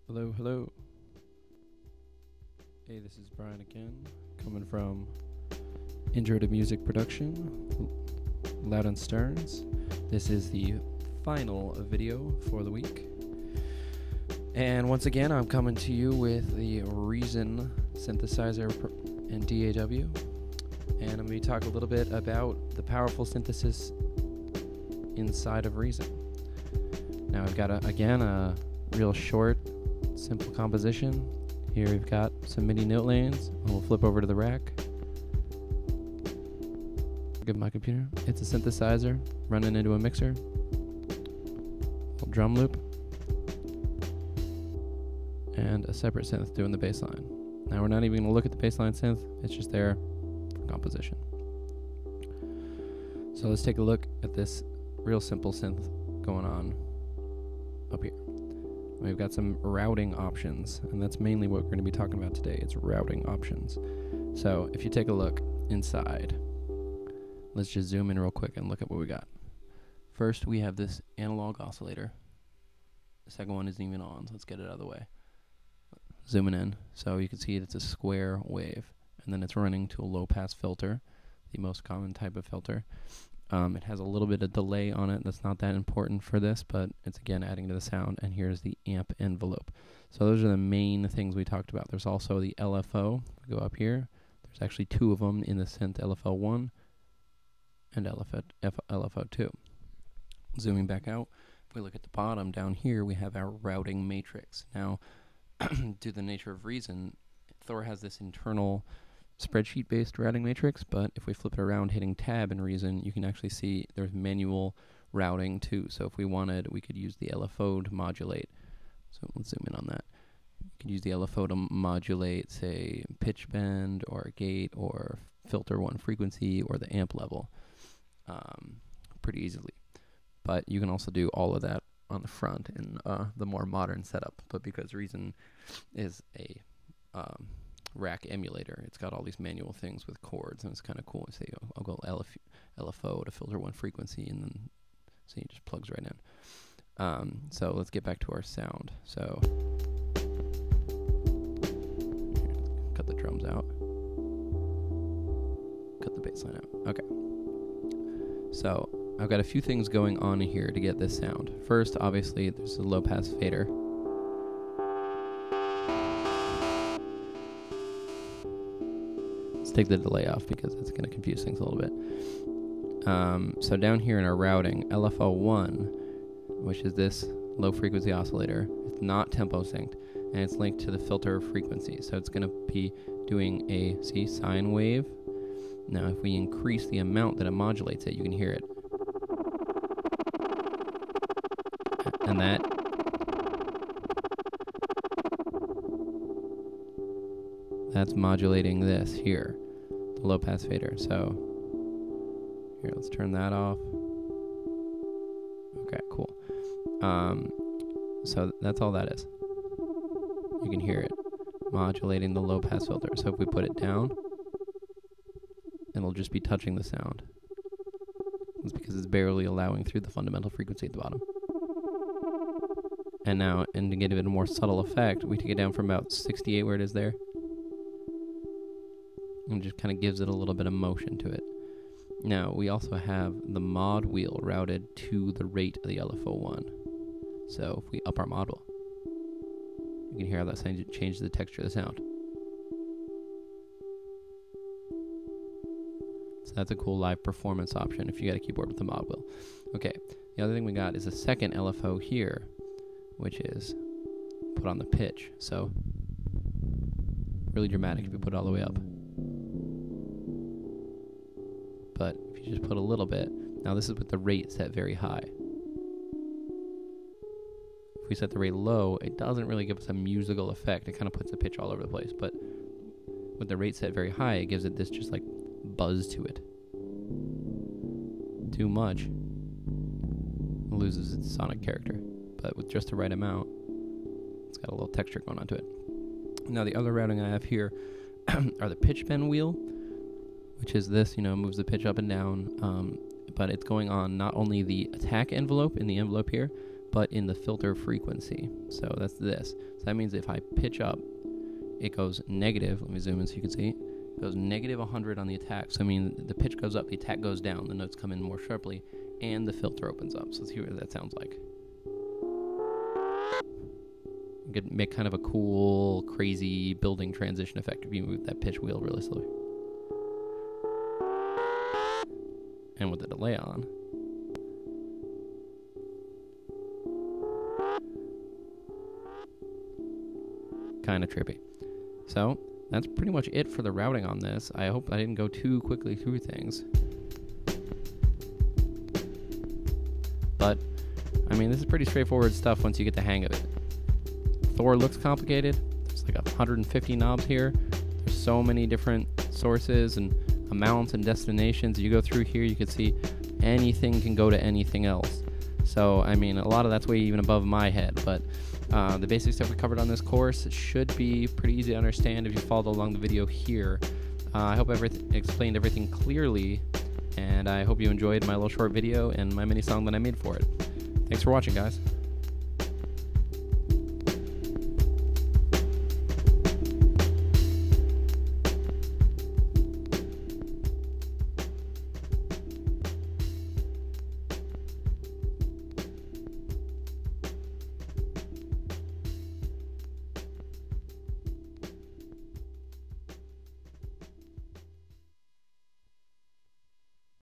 Hello, hello. Hey, this is Brian again, coming from Intro to Music Production, Loud and Stearns. This is the final video for the week. And once again, I'm coming to you with the Reason synthesizer and DAW. And I'm going to talk a little bit about the powerful synthesis inside of Reason. Now I've got, a real short, simple composition. Here we've got some MIDI note lanes. We'll flip over to the rack. Give my computer. It's a synthesizer running into a mixer. A drum loop. And a separate synth doing the bass line. Now we're not even going to look at the bass line synth. It's just there for composition. So let's take a look at this real simple synth going on up here. We've got some routing options, and that's mainly what we're going to be talking about today. It's routing options. So if you take a look inside, let's just zoom in real quick and look at what we got. First, we have this analog oscillator. The second one isn't even on, so let's get it out of the way. Zooming in, so you can see it's a square wave, and then it's running to a low-pass filter, the most common type of filter. It has a little bit of delay on it. That's not that important for this, but it's again adding to the sound. And here's the amp envelope. So those are the main things we talked about. There's also the LFO. We go up here. There's actually two of them in the synth, LFO1 and LFO2. Zooming back out, if we look at the bottom down here, we have our routing matrix. Now, due to the nature of Reason, Thor has this internal spreadsheet-based routing matrix, but if we flip it around hitting tab in Reason, you can actually see there's manual routing too. So if we wanted, we could use the LFO to modulate. So let's zoom in on that. You could use the LFO to modulate, say, pitch bend or gate or filter one frequency or the amp level pretty easily. But you can also do all of that on the front in the more modern setup. But because Reason is a rack emulator, it's got all these manual things with chords, and it's kind of cool. Say, I'll go LFO to filter one frequency, and then see, it just plugs right in. So let's get back to our sound. So cut the drums out, cut the bass line out. Okay. So I've got a few things going on here to get this sound. First, obviously, there's a low pass fader. Take the delay off because it's going to confuse things a little bit. So down here in our routing, LFO1, which is this low frequency oscillator, it's not tempo synced, and it's linked to the filter frequency. So it's going to be doing a sine wave. Now if we increase the amount that it modulates it, you can hear it. And that's modulating this here, the low pass fader. So here, let's turn that off. Okay, cool. So that's all that is. You can hear it modulating the low pass filter. So if we put it down, it'll just be touching the sound. It's because it's barely allowing through the fundamental frequency at the bottom. And now, and to get a bit more subtle effect, we take it down from about 68 where it is there. And just kind of gives it a little bit of motion to it. Now, we also have the mod wheel routed to the rate of the LFO1. So if we up our mod wheel, you can hear how that changes the texture of the sound. So that's a cool live performance option if you got a keyboard with the mod wheel. Okay, the other thing we got is a second LFO here, which is put on the pitch. So really dramatic if you put it all the way up. But if you just put a little bit, now this is with the rate set very high. If we set the rate low, it doesn't really give us a musical effect. It kind of puts the pitch all over the place. But with the rate set very high, it gives it this just like buzz to it. Too much, it loses its sonic character. But with just the right amount, it's got a little texture going onto it. Now the other routing I have here are the pitch bend wheel, which is this, moves the pitch up and down, but it's going on not only the attack envelope in the envelope here, but in the filter frequency. So that's this. So that means if I pitch up, it goes negative. Let me zoom in so you can see. It goes negative 100 on the attack. So I mean, the pitch goes up, the attack goes down, the notes come in more sharply, and the filter opens up. So let's hear what that sounds like. You could make kind of a cool, crazy building transition effect if you move that pitch wheel really slowly. And with the delay on, kind of trippy. So that's pretty much it for the routing on this. I hope I didn't go too quickly through things. But, I mean, this is pretty straightforward stuff once you get the hang of it. Thor looks complicated. There's like 150 knobs here. There's so many different sources and amounts and destinations. You go through here, you can see anything can go to anything else. So, I mean, a lot of that's way even above my head, but the basic stuff we covered on this course should be pretty easy to understand if you followed along the video here. I hope I explained everything clearly, and I hope you enjoyed my little short video and my mini song that I made for it. Thanks for watching, guys.